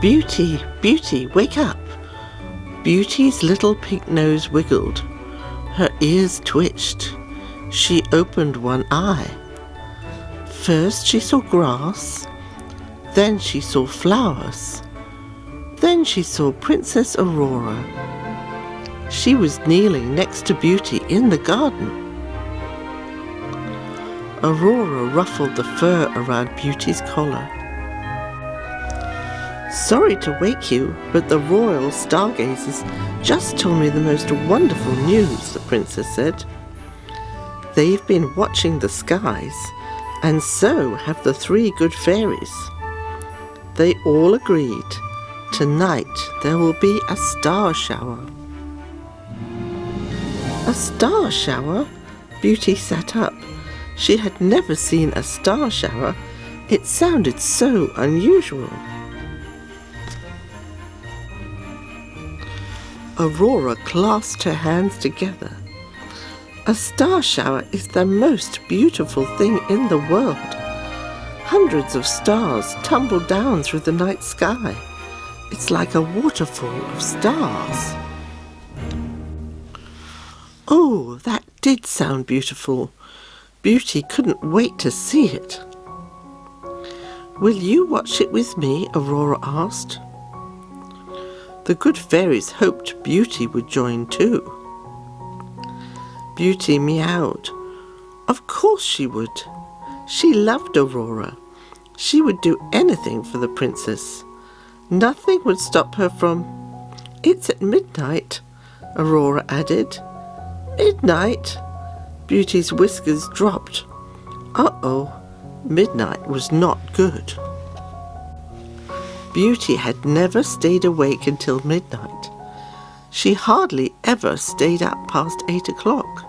Beauty, Beauty, wake up! Beauty's little pink nose wiggled. Her ears twitched. She opened one eye. First she saw grass, then she saw flowers, then she saw Princess Aurora. She was kneeling next to Beauty in the garden. Aurora ruffled the fur around Beauty's collar. Sorry to wake you, but the royal stargazers just told me the most wonderful news, the princess said. They've been watching the skies, and so have the 3 good fairies. They all agreed. Tonight there will be a star shower. A star shower? Beauty sat up. She had never seen a star shower. It sounded so unusual. Aurora clasped her hands together. A star shower is the most beautiful thing in the world. Hundreds of stars tumble down through the night sky. It's like a waterfall of stars. Oh, that did sound beautiful. Beauty couldn't wait to see it. Will you watch it with me? Aurora asked. The good fairies hoped Beauty would join too. Beauty meowed. Of course she would. She loved Aurora. She would do anything for the princess. Nothing would stop her from... It's at midnight, Aurora added. Midnight? Beauty's whiskers dropped. Uh-oh, midnight was not good. Beauty had never stayed awake until midnight. She hardly ever stayed up past 8 o'clock.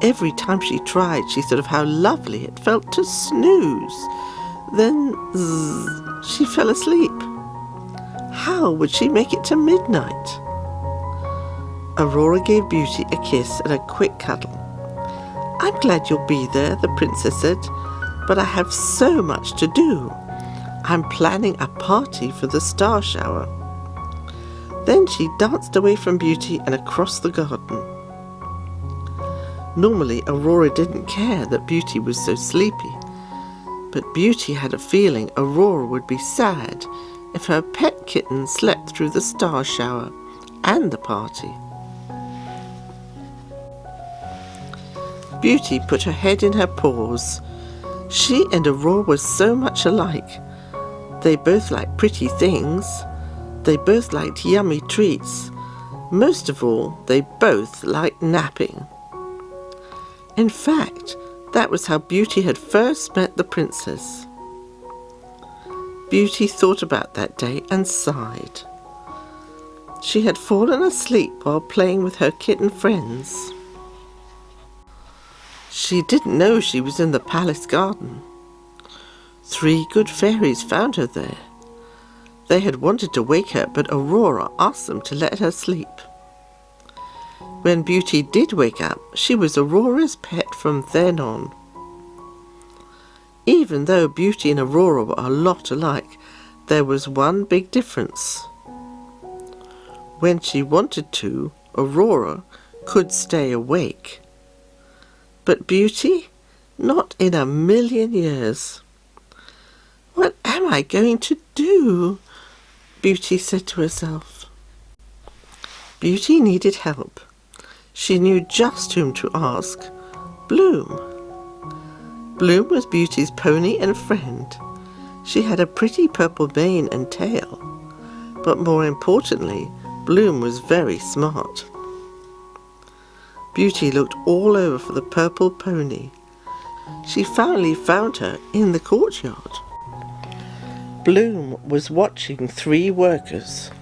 Every time she tried, she thought of how lovely it felt to snooze. Then, zzz, she fell asleep. How would she make it to midnight? Aurora gave Beauty a kiss and a quick cuddle. I'm glad you'll be there, the princess said, but I have so much to do. I'm planning a party for the star shower. Then she danced away from Beauty and across the garden. Normally, Aurora didn't care that Beauty was so sleepy, but Beauty had a feeling Aurora would be sad if her pet kitten slept through the star shower and the party. Beauty put her head in her paws. She and Aurora were so much alike. They both liked pretty things. They both liked yummy treats. Most of all, they both liked napping. In fact, that was how Beauty had first met the princess. Beauty thought about that day and sighed. She had fallen asleep while playing with her kitten friends. She didn't know she was in the palace garden. 3 good fairies found her there. They had wanted to wake her, but Aurora asked them to let her sleep. When Beauty did wake up, she was Aurora's pet from then on. Even though Beauty and Aurora were a lot alike, there was one big difference. When she wanted to, Aurora could stay awake. But Beauty? Not in a million years. What am I going to do? Beauty said to herself. Beauty needed help. She knew just whom to ask. Bloom. Bloom was Beauty's pony and friend. She had a pretty purple mane and tail. But more importantly, Bloom was very smart. Beauty looked all over for the purple pony. She finally found her in the courtyard. Bloom was watching 3 workers.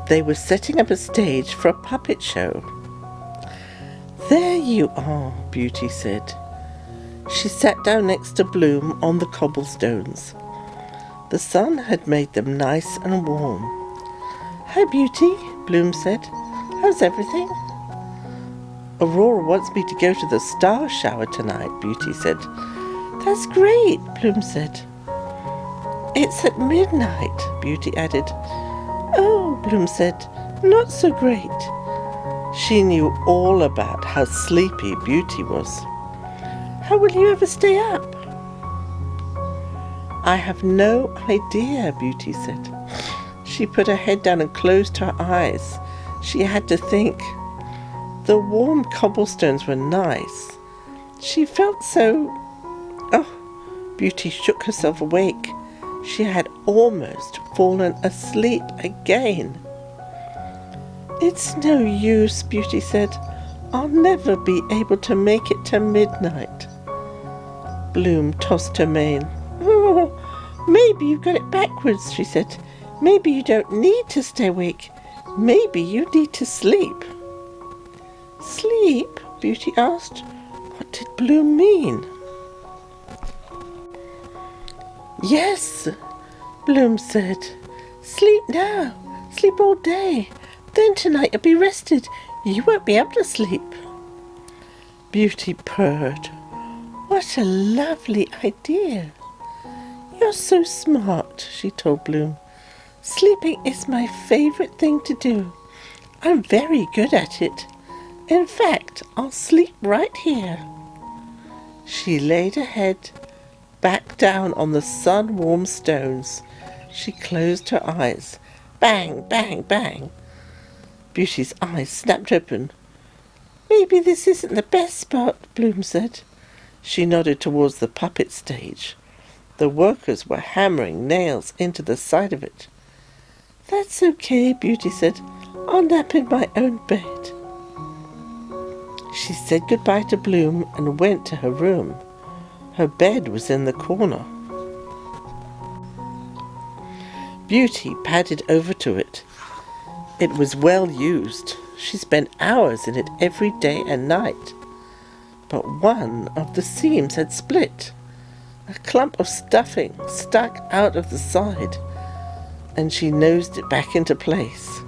They were setting up a stage for a puppet show. There you are, Beauty said. She sat down next to Bloom on the cobblestones. The sun had made them nice and warm. Hi, Beauty, Bloom said. How's everything? Aurora wants me to go to the star shower tonight, Beauty said. That's great, Bloom said. It's at midnight, Beauty added. Oh, Bloom said, not so great. She knew all about how sleepy Beauty was. How will you ever stay up? I have no idea, Beauty said. She put her head down and closed her eyes. She had to think. The warm cobblestones were nice. She felt so... Oh, Beauty shook herself awake. She had almost fallen asleep again. It's no use, Beauty said. I'll never be able to make it to midnight. Bloom tossed her mane. Oh, maybe you've got it backwards, she said. Maybe you don't need to stay awake. Maybe you need to sleep. Sleep? Beauty asked. What did Bloom mean? Yes, Bloom said. Sleep now. Sleep all day. Then tonight you'll be rested. You won't be able to sleep. Beauty purred. What a lovely idea. You're so smart, she told Bloom. Sleeping is my favourite thing to do. I'm very good at it. In fact, I'll sleep right here. She laid her head back down on the sun-warm stones. She closed her eyes. Bang, bang, bang. Beauty's eyes snapped open. Maybe this isn't the best spot, Bloom said. She nodded towards the puppet stage. The workers were hammering nails into the side of it. That's okay, Beauty said. I'll nap in my own bed. She said goodbye to Bloom and went to her room. Her bed was in the corner. Beauty padded over to it. It was well used. She spent hours in it every day and night. But one of the seams had split. A clump of stuffing stuck out of the side, and she nosed it back into place.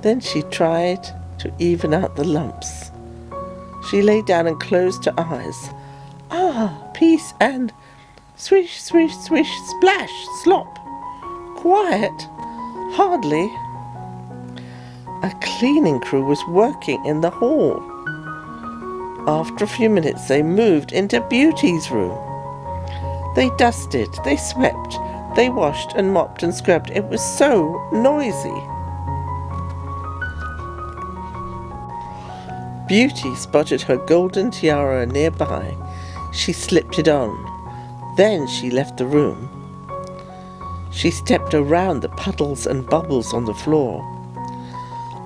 Then she tried to even out the lumps. She lay down and closed her eyes. Ah, peace and swish, swish, swish, splash, slop. Quiet. Hardly. A cleaning crew was working in the hall. After a few minutes, they moved into Beauty's room. They dusted, they swept, they washed and mopped and scrubbed. It was so noisy. Beauty spotted her golden tiara nearby. She slipped it on. Then she left the room. She stepped around the puddles and bubbles on the floor.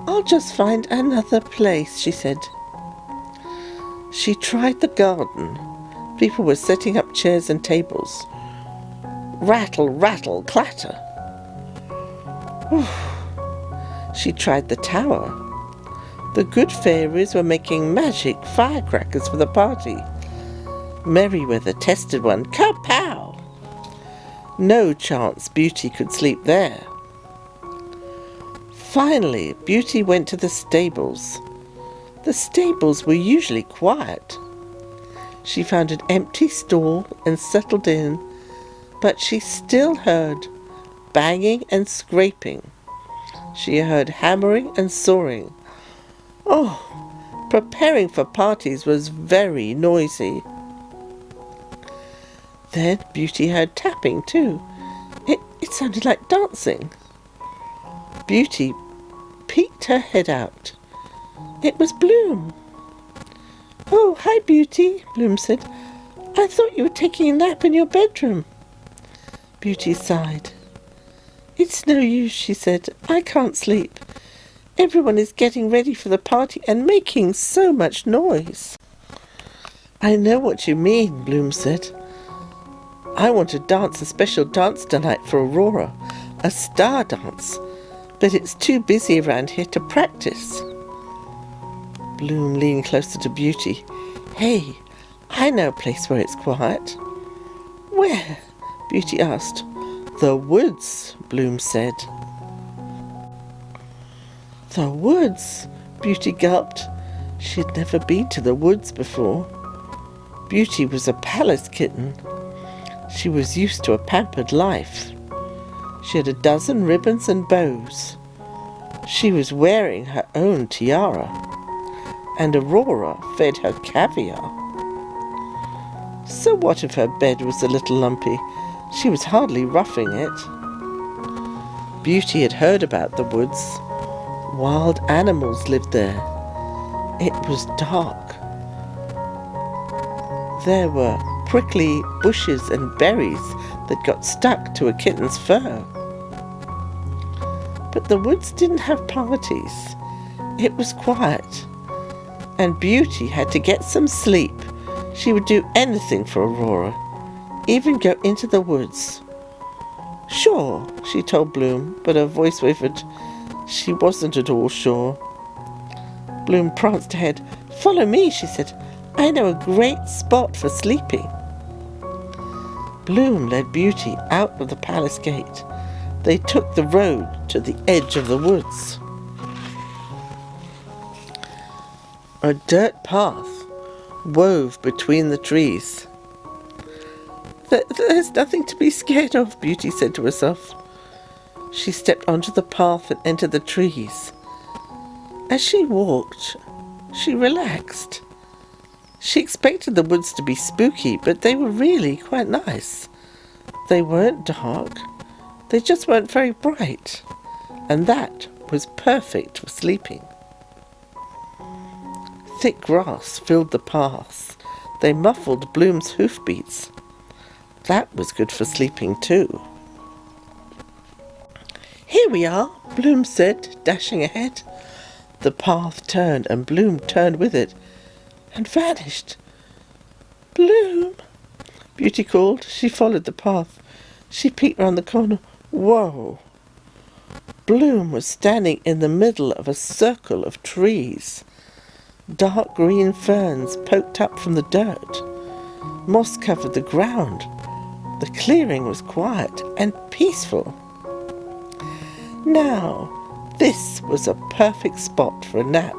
I'll just find another place, she said. She tried the garden. People were setting up chairs and tables. Rattle, rattle, clatter. She tried the tower. The good fairies were making magic firecrackers for the party. Merryweather tested one. Kapow! No chance Beauty could sleep there. Finally, Beauty went to the stables. The stables were usually quiet. She found an empty stall and settled in, but she still heard banging and scraping. She heard hammering and sawing. Oh, preparing for parties was very noisy. Then Beauty heard tapping too. It sounded like dancing. Beauty peeked her head out. It was Bloom. Oh, hi, Beauty, Bloom said. I thought you were taking a nap in your bedroom. Beauty sighed. It's no use, she said. I can't sleep. Everyone is getting ready for the party and making so much noise. I know what you mean, Bloom said. I want to dance a special dance tonight for Aurora, a star dance, but it's too busy around here to practice. Bloom leaned closer to Beauty. Hey, I know a place where it's quiet. Where? Beauty asked. The woods, Bloom said. The woods? Beauty gulped. She'd never been to the woods before. Beauty was a palace kitten. She was used to a pampered life. She had a dozen ribbons and bows. She was wearing her own tiara, and Aurora fed her caviar. So what if her bed was a little lumpy? She was hardly roughing it. Beauty had heard about the woods. Wild animals lived there. It was dark. There were prickly bushes and berries that got stuck to a kitten's fur. But the woods didn't have parties. It was quiet, and Beauty had to get some sleep. She would do anything for Aurora, even go into the woods. Sure, she told Bloom, but her voice wavered. She wasn't at all sure. Bloom pranced ahead. "Follow me," she said. "I know a great spot for sleeping." Bloom led Beauty out of the palace gate. They took the road to the edge of the woods. A dirt path wove between the trees. There's nothing to be scared of," Beauty said to herself. She stepped onto the path and entered the trees. As she walked, she relaxed. She expected the woods to be spooky, but they were really quite nice. They weren't dark. They just weren't very bright. And that was perfect for sleeping. Thick grass filled the paths. They muffled Bloom's hoofbeats. That was good for sleeping too. "Here we are," Bloom said, dashing ahead. The path turned, and Bloom turned with it and vanished. "Bloom," Beauty called. She followed the path. She peeked round the corner. Whoa! Bloom was standing in the middle of a circle of trees. Dark green ferns poked up from the dirt. Moss covered the ground. The clearing was quiet and peaceful. Now, this was a perfect spot for a nap.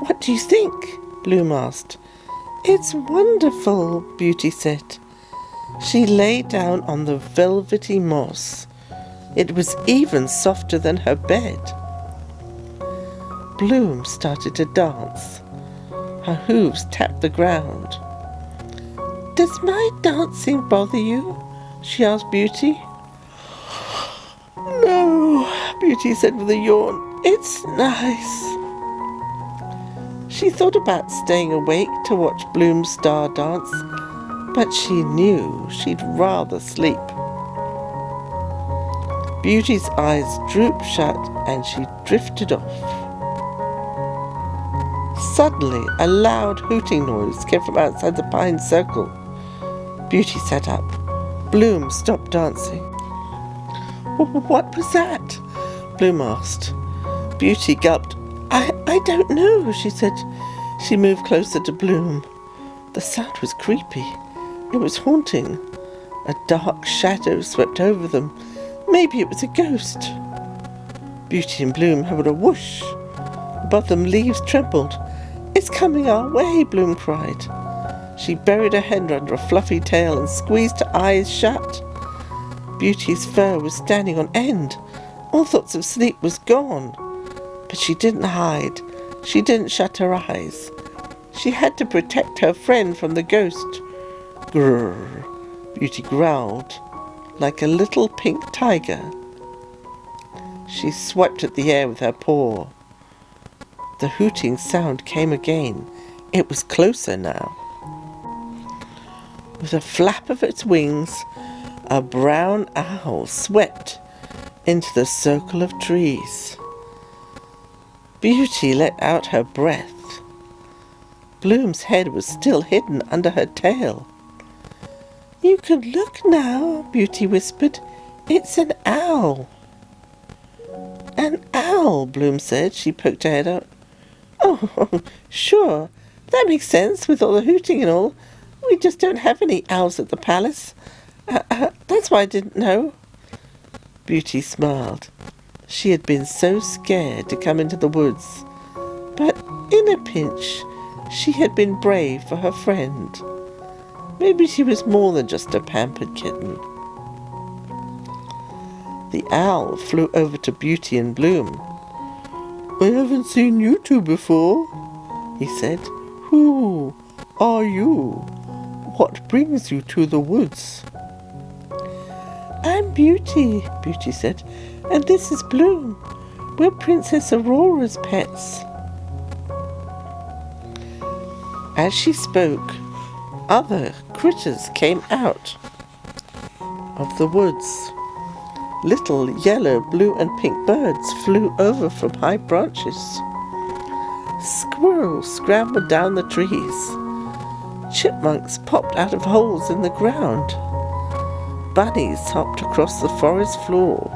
"What do you think?" Bloom asked. "It's wonderful," Beauty said. She lay down on the velvety moss. It was even softer than her bed. Bloom started to dance. Her hooves tapped the ground. "Does my dancing bother you?" she asked Beauty. "No," Beauty said with a yawn. "It's nice." She thought about staying awake to watch Bloom's star dance, but she knew she'd rather sleep. Beauty's eyes drooped shut and she drifted off. Suddenly, a loud hooting noise came from outside the pine circle. Beauty sat up. Bloom stopped dancing. "What was that?" Bloom asked. Beauty gulped. I don't know," she said. She moved closer to Bloom. The sound was creepy. It was haunting. A dark shadow swept over them. Maybe it was a ghost. Beauty and Bloom heard a whoosh. Above them, leaves trembled. "It's coming our way," Bloom cried. She buried her head under a fluffy tail and squeezed her eyes shut. Beauty's fur was standing on end. All thoughts of sleep was gone. But she didn't hide. She didn't shut her eyes. She had to protect her friend from the ghost. Grrr, Beauty growled, like a little pink tiger. She swiped at the air with her paw. The hooting sound came again. It was closer now. With a flap of its wings, a brown owl swept into the circle of trees. Beauty let out her breath. Bloom's head was still hidden under her tail. "You can look now," Beauty whispered. "It's an owl." "An owl," Bloom said. She poked her head out. "Oh, sure. That makes sense with all the hooting and all. We just don't have any owls at the palace. That's why I didn't know." Beauty smiled. She had been so scared to come into the woods. But in a pinch, she had been brave for her friend. Maybe she was more than just a pampered kitten. The owl flew over to Beauty and Bloom. "I haven't seen you two before," he said. "Who are you? What brings you to the woods?" "I'm Beauty," Beauty said, "and this is Bloom. We're Princess Aurora's pets." As she spoke, other critters came out of the woods. Little yellow, blue and pink birds flew over from high branches. Squirrels scrambled down the trees. Chipmunks popped out of holes in the ground. Bunnies hopped across the forest floor.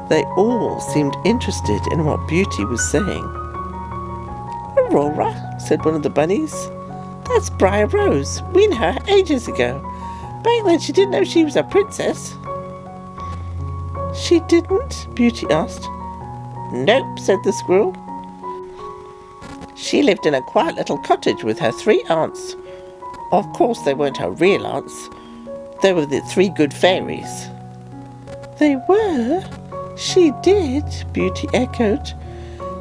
They all seemed interested in what Beauty was saying. "Aurora," said one of the bunnies. "That's Briar Rose. We knew her ages ago. Back then she didn't know she was a princess." "She didn't?" Beauty asked. "Nope," said the squirrel. "She lived in a quiet little cottage with her 3 aunts. Of course they weren't her real aunts. They were the 3 good fairies." "They were? She did?" Beauty echoed.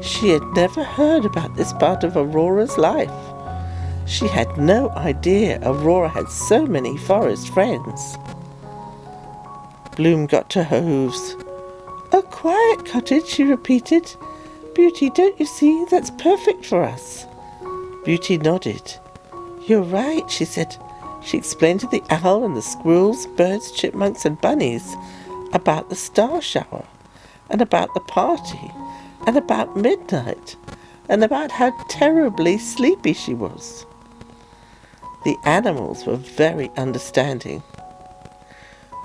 She had never heard about this part of Aurora's life. She had no idea Aurora had so many forest friends. Bloom got to her hooves. "A quiet cottage," she repeated. "Beauty, don't you see? That's perfect for us." Beauty nodded. "You're right," she said. She explained to the owl and the squirrels, birds, chipmunks and bunnies about the star shower, and about the party, and about midnight, and about how terribly sleepy she was. The animals were very understanding.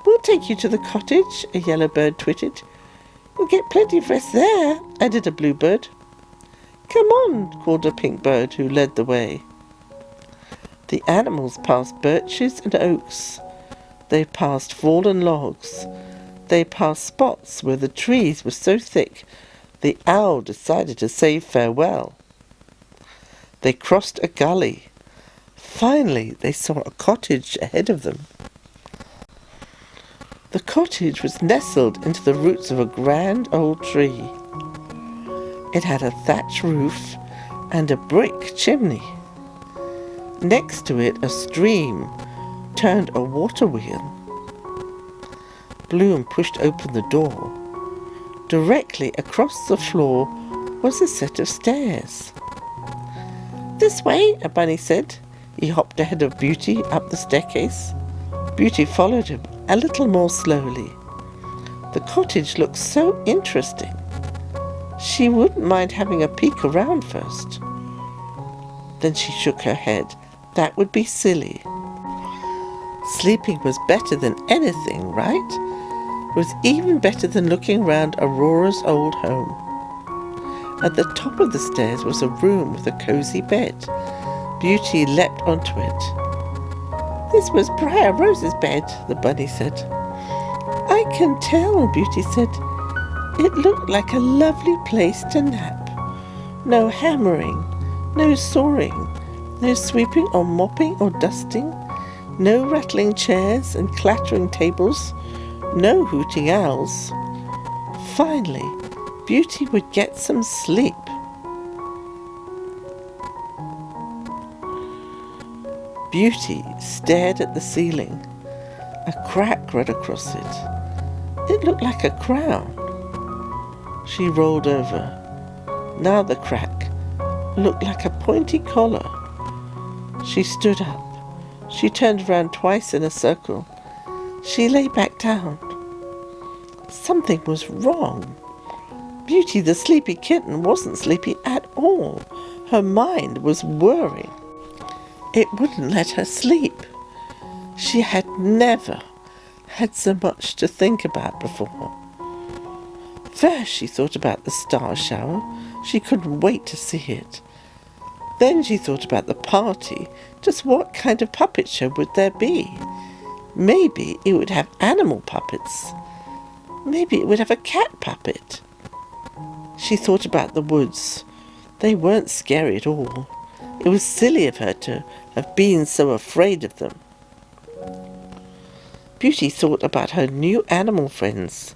"We'll take you to the cottage," a yellow bird twittered. "You'll get plenty of rest there," added a bluebird. "Come on," called a pink bird who led the way. The animals passed birches and oaks. They passed fallen logs. They passed spots where the trees were so thick the owl decided to say farewell. They crossed a gully. Finally, they saw a cottage ahead of them. The cottage was nestled into the roots of a grand old tree. It had a thatch roof and a brick chimney. Next to it, a stream turned a water wheel. Bloom pushed open the door. Directly across the floor was a set of stairs. "This way," a bunny said. He hopped ahead of Beauty up the staircase. Beauty followed him a little more slowly. The cottage looked so interesting. She wouldn't mind having a peek around first. Then she shook her head. That would be silly. Sleeping was better than anything, right? It was even better than looking round Aurora's old home. At the top of the stairs was a room with a cosy bed. Beauty leapt onto it. "This was Briar Rose's bed," the bunny said. "I can tell," Beauty said. "It looked like a lovely place to nap. No hammering, no sawing, no sweeping or mopping or dusting, no rattling chairs and clattering tables, no hooting owls. Finally, Beauty would get some sleep." Beauty stared at the ceiling. A crack ran across it. It looked like a crown. She rolled over. Now the crack looked like a pointy collar. She stood up. She turned around twice in a circle. She lay back down. Something was wrong. Beauty, the sleepy kitten, wasn't sleepy at all. Her mind was whirring. It wouldn't let her sleep. She had never had so much to think about before. First she thought about the star shower. She couldn't wait to see it. Then she thought about the party. Just what kind of puppet show would there be? Maybe it would have animal puppets. Maybe it would have a cat puppet. She thought about the woods. They weren't scary at all. It was silly of her to have been so afraid of them. Beauty thought about her new animal friends.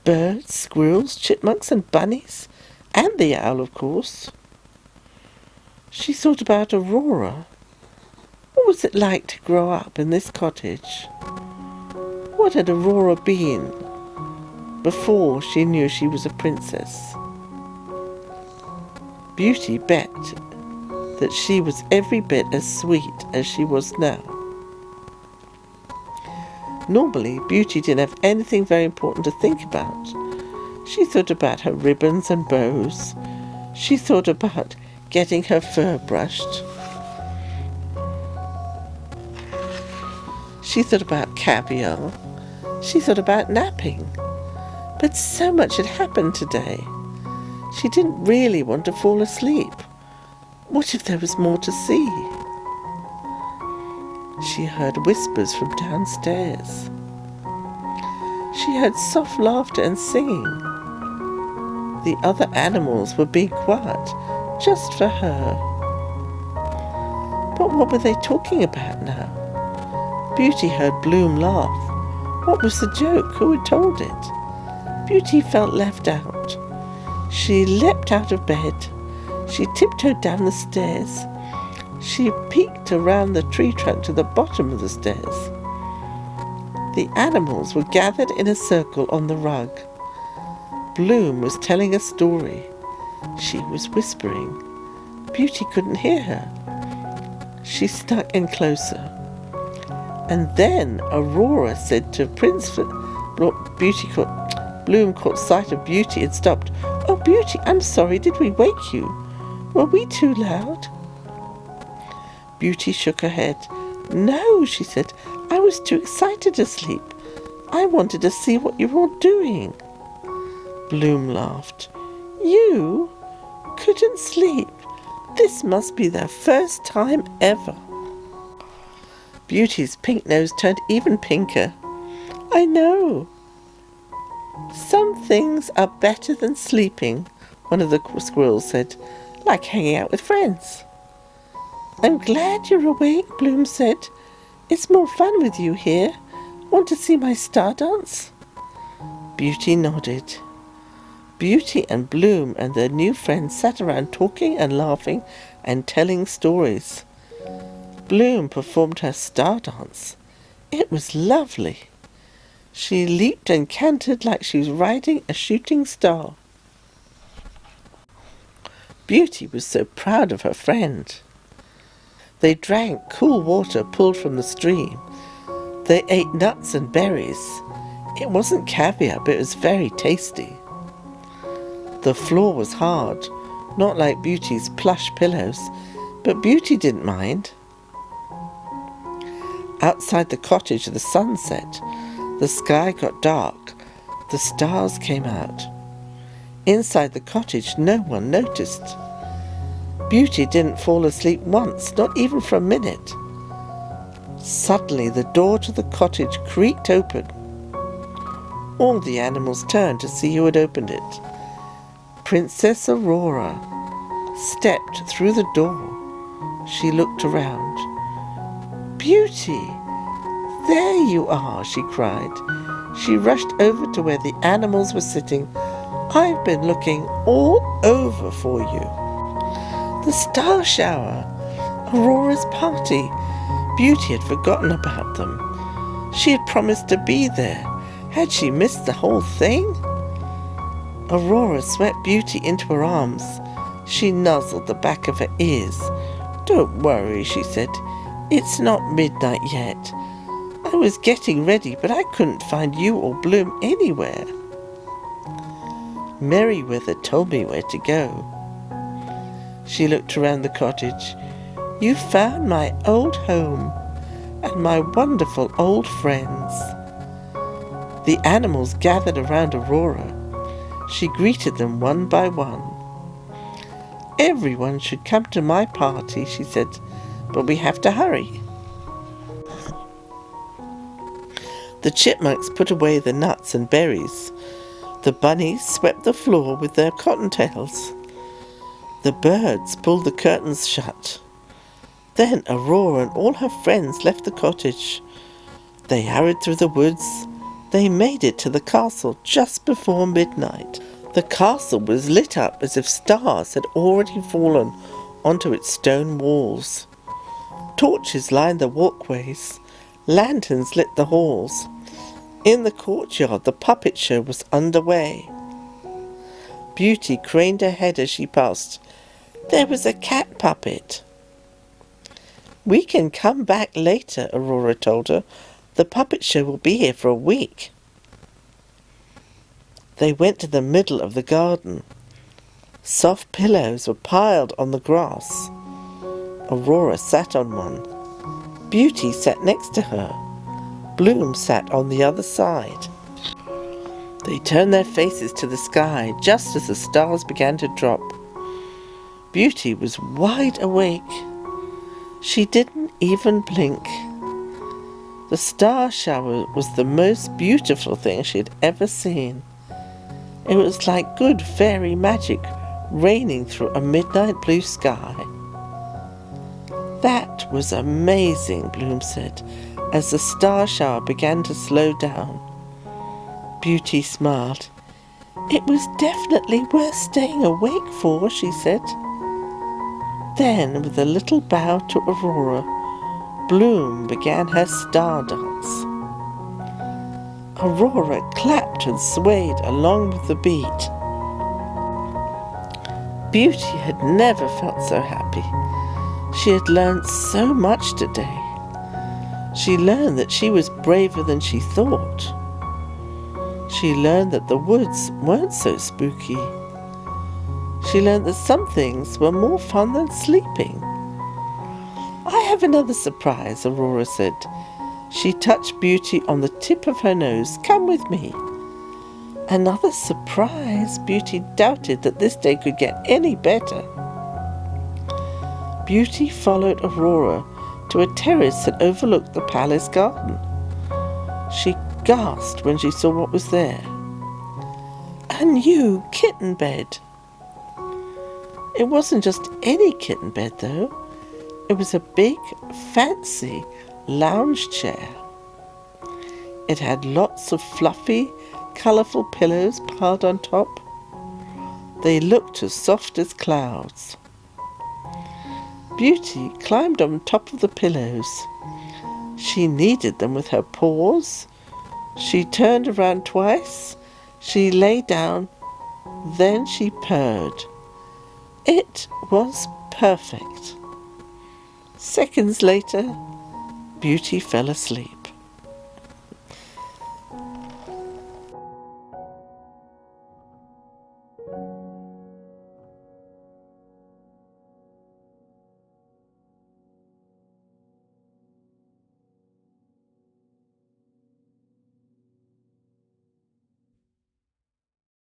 Birds, squirrels, chipmunks and bunnies. And the owl, of course. She thought about Aurora. What was it like to grow up in this cottage? What had Aurora been before she knew she was a princess? Beauty bet that she was every bit as sweet as she was now. Normally, Beauty didn't have anything very important to think about. She thought about her ribbons and bows. She thought about getting her fur brushed. She thought about caviar. She thought about napping. But so much had happened today. She didn't really want to fall asleep. What if there was more to see? She heard whispers from downstairs. She heard soft laughter and singing. The other animals were being quiet, just for her. But what were they talking about now? Beauty heard Bloom laugh. What was the joke? Who had told it? Beauty felt left out. She leapt out of bed. She tiptoed down the stairs. She peeked around the tree trunk to the bottom of the stairs. The animals were gathered in a circle on the rug. Bloom was telling a story. She was whispering. Beauty couldn't hear her. She snuck in closer. And then Aurora said to Bloom caught sight of Beauty and stopped. "Oh, Beauty, I'm sorry, did we wake you? Were we too loud?" Beauty shook her head. "No," she said, "I was too excited to sleep. I wanted to see what you were all doing." Bloom laughed. "You couldn't sleep? This must be the first time ever." Beauty's pink nose turned even pinker. "I know. Some things are better than sleeping," one of the squirrels said, "like hanging out with friends." "I'm glad you're awake," Bloom said. "It's more fun with you here. Want to see my star dance?" Beauty nodded. Beauty and Bloom and their new friends sat around talking and laughing and telling stories. Bloom performed her star dance. It was lovely. She leaped and cantered like she was riding a shooting star. Beauty was so proud of her friend. They drank cool water pulled from the stream. They ate nuts and berries. It wasn't caviar, but it was very tasty. The floor was hard, not like Beauty's plush pillows, but Beauty didn't mind. Outside the cottage, the sun set. The sky got dark. The stars came out. Inside the cottage, no one noticed. Beauty didn't fall asleep once, not even for a minute. Suddenly, the door to the cottage creaked open. All the animals turned to see who had opened it. Princess Aurora stepped through the door. She looked around. "Beauty, there you are," she cried. She rushed over to where the animals were sitting. "I've been looking all over for you." The star shower, Aurora's party. Beauty had forgotten about them. She had promised to be there. Had she missed the whole thing? Aurora swept Beauty into her arms. She nuzzled the back of her ears. "Don't worry," she said. "It's not midnight yet. I was getting ready, but I couldn't find you or Bloom anywhere. Merryweather told me where to go." She looked around the cottage. "You found my old home and my wonderful old friends." The animals gathered around Aurora. She greeted them one by one. "Everyone should come to my party," she said, "but we have to hurry." The chipmunks put away the nuts and berries. The bunnies swept the floor with their cottontails. The birds pulled the curtains shut. Then Aurora and all her friends left the cottage. They hurried through the woods. They made it to the castle just before midnight. The castle was lit up as if stars had already fallen onto its stone walls. Torches lined the walkways. Lanterns lit the halls. In the courtyard, the puppet show was underway. Beauty craned her head as she passed. There was a cat puppet. "We can come back later," Aurora told her. "The puppet show will be here for a week." They went to the middle of the garden. Soft pillows were piled on the grass. Aurora sat on one. Beauty sat next to her. Bloom sat on the other side. They turned their faces to the sky just as the stars began to drop. Beauty was wide awake. She didn't even blink. The star shower was the most beautiful thing she had ever seen. It was like good fairy magic raining through a midnight blue sky. "That was amazing," Bloom said, as the star shower began to slow down. Beauty smiled. "It was definitely worth staying awake for," she said. Then, with a little bow to Aurora, Bloom began her star dance. Aurora clapped and swayed along with the beat. Beauty had never felt so happy. She had learned so much today. She learned that she was braver than she thought. She learned that the woods weren't so spooky. She learned that some things were more fun than sleeping. "I have another surprise," Aurora said. She touched Beauty on the tip of her nose. "Come with me." Another surprise? Beauty doubted that this day could get any better. Beauty followed Aurora to a terrace that overlooked the palace garden. She gasped when she saw what was there. A new kitten bed. It wasn't just any kitten bed, though. It was a big, fancy lounge chair. It had lots of fluffy, colourful pillows piled on top. They looked as soft as clouds. Beauty climbed on top of the pillows. She kneaded them with her paws. She turned around twice. She lay down. Then she purred. It was perfect. Seconds later, Beauty fell asleep.